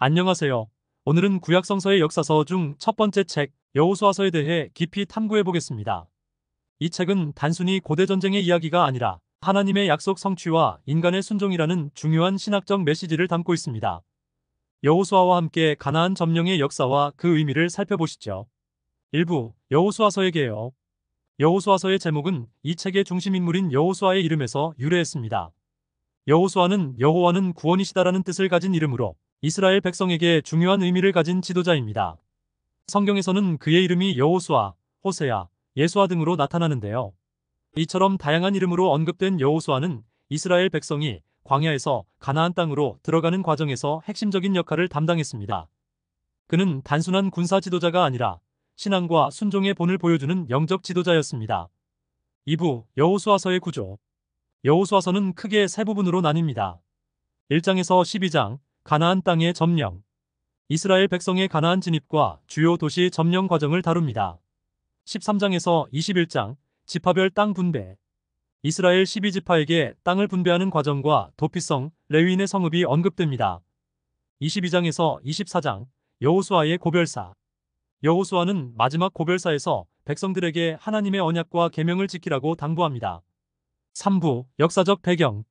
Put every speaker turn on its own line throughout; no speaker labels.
안녕하세요. 오늘은 구약성서의 역사서 중 첫 번째 책, 여호수아서에 대해 깊이 탐구해 보겠습니다. 이 책은 단순히 고대 전쟁의 이야기가 아니라 하나님의 약속 성취와 인간의 순종이라는 중요한 신학적 메시지를 담고 있습니다. 여호수아와 함께 가나안 점령의 역사와 그 의미를 살펴보시죠. 일부 여호수아서에게요. 여호수아서의 제목은 이 책의 중심 인물인 여호수아의 이름에서 유래했습니다. 여호수아는 여호와는 구원이시다라는 뜻을 가진 이름으로 이스라엘 백성에게 중요한 의미를 가진 지도자입니다. 성경에서는 그의 이름이 여호수아, 호세아, 예수아 등으로 나타나는데요. 이처럼 다양한 이름으로 언급된 여호수아는 이스라엘 백성이 광야에서 가나안 땅으로 들어가는 과정에서 핵심적인 역할을 담당했습니다. 그는 단순한 군사 지도자가 아니라 신앙과 순종의 본을 보여주는 영적 지도자였습니다. 2부 여호수아서의 구조. 여호수아서는 크게 세 부분으로 나뉩니다. 1장에서 12장 가나안 땅의 점령. 이스라엘 백성의 가나안 진입과 주요 도시 점령 과정을 다룹니다. 13장에서 21장 지파별 땅 분배. 이스라엘 12지파에게 땅을 분배하는 과정과 도피성, 레위인의 성읍이 언급됩니다. 22장에서 24장 여호수아의 고별사. 여호수아는 마지막 고별사에서 백성들에게 하나님의 언약과 계명을 지키라고 당부합니다. 3부 역사적 배경.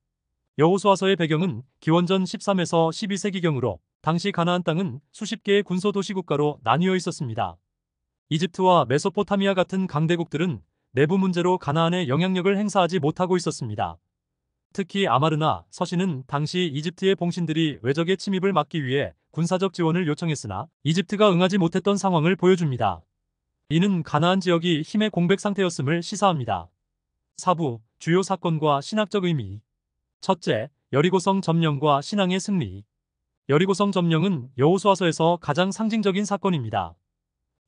여호수아서의 배경은 기원전 13에서 12세기경으로 당시 가나안 땅은 수십 개의 군소 도시 국가로 나뉘어 있었습니다. 이집트와 메소포타미아 같은 강대국들은 내부 문제로 가나안에 영향력을 행사하지 못하고 있었습니다. 특히 아마르나 서신은 당시 이집트의 봉신들이 외적의 침입을 막기 위해 군사적 지원을 요청했으나 이집트가 응하지 못했던 상황을 보여줍니다. 이는 가나안 지역이 힘의 공백 상태였음을 시사합니다. 4부 주요 사건과 신학적 의미. 첫째, 여리고성 점령과 신앙의 승리. 여리고성 점령은 여호수아서에서 가장 상징적인 사건입니다.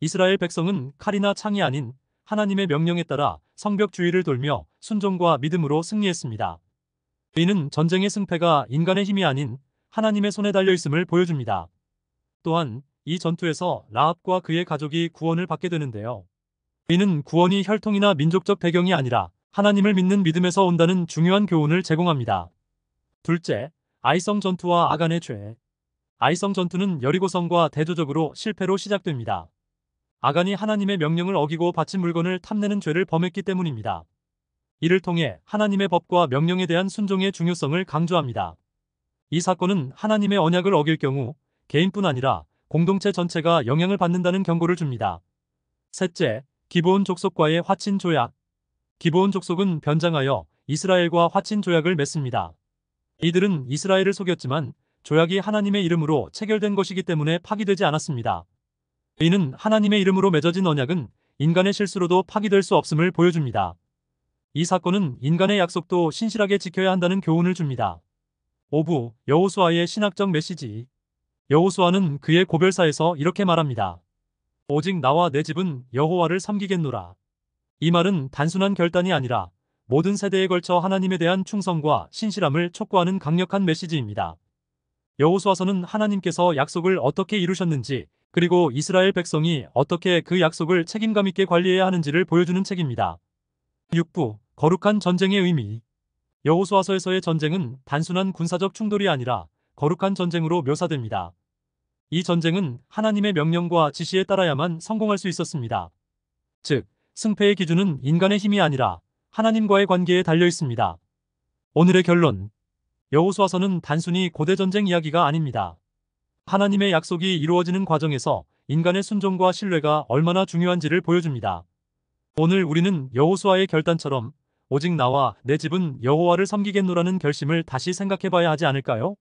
이스라엘 백성은 칼이나 창이 아닌 하나님의 명령에 따라 성벽 주위를 돌며 순종과 믿음으로 승리했습니다. 이는 전쟁의 승패가 인간의 힘이 아닌 하나님의 손에 달려 있음을 보여줍니다. 또한 이 전투에서 라합과 그의 가족이 구원을 받게 되는데요. 이는 구원이 혈통이나 민족적 배경이 아니라 하나님을 믿는 믿음에서 온다는 중요한 교훈을 제공합니다. 둘째, 아이성 전투와 아간의 죄. 아이성 전투는 여리고성과 대조적으로 실패로 시작됩니다. 아간이 하나님의 명령을 어기고 바친 물건을 탐내는 죄를 범했기 때문입니다. 이를 통해 하나님의 법과 명령에 대한 순종의 중요성을 강조합니다. 이 사건은 하나님의 언약을 어길 경우 개인뿐 아니라 공동체 전체가 영향을 받는다는 경고를 줍니다. 셋째, 기브온 족속과의 화친 조약. 기브온 족속은 변장하여 이스라엘과 화친 조약을 맺습니다. 이들은 이스라엘을 속였지만 조약이 하나님의 이름으로 체결된 것이기 때문에 파기되지 않았습니다. 이는 하나님의 이름으로 맺어진 언약은 인간의 실수로도 파기될 수 없음을 보여줍니다. 이 사건은 인간의 약속도 신실하게 지켜야 한다는 교훈을 줍니다. 5부 여호수아의 신학적 메시지. 여호수아는 그의 고별사에서 이렇게 말합니다. 오직 나와 내 집은 여호와를 섬기겠노라. 이 말은 단순한 결단이 아니라 모든 세대에 걸쳐 하나님에 대한 충성과 신실함을 촉구하는 강력한 메시지입니다. 여호수아서는 하나님께서 약속을 어떻게 이루셨는지 그리고 이스라엘 백성이 어떻게 그 약속을 책임감 있게 관리해야 하는지를 보여주는 책입니다. 6부 거룩한 전쟁의 의미. 여호수아서에서의 전쟁은 단순한 군사적 충돌이 아니라 거룩한 전쟁으로 묘사됩니다. 이 전쟁은 하나님의 명령과 지시에 따라야만 성공할 수 있었습니다. 즉, 승패의 기준은 인간의 힘이 아니라 하나님과의 관계에 달려 있습니다. 오늘의 결론. 여호수아서는 단순히 고대 전쟁 이야기가 아닙니다. 하나님의 약속이 이루어지는 과정에서 인간의 순종과 신뢰가 얼마나 중요한지를 보여줍니다. 오늘 우리는 여호수아의 결단처럼 오직 나와 내 집은 여호와를 섬기겠노라는 결심을 다시 생각해봐야 하지 않을까요?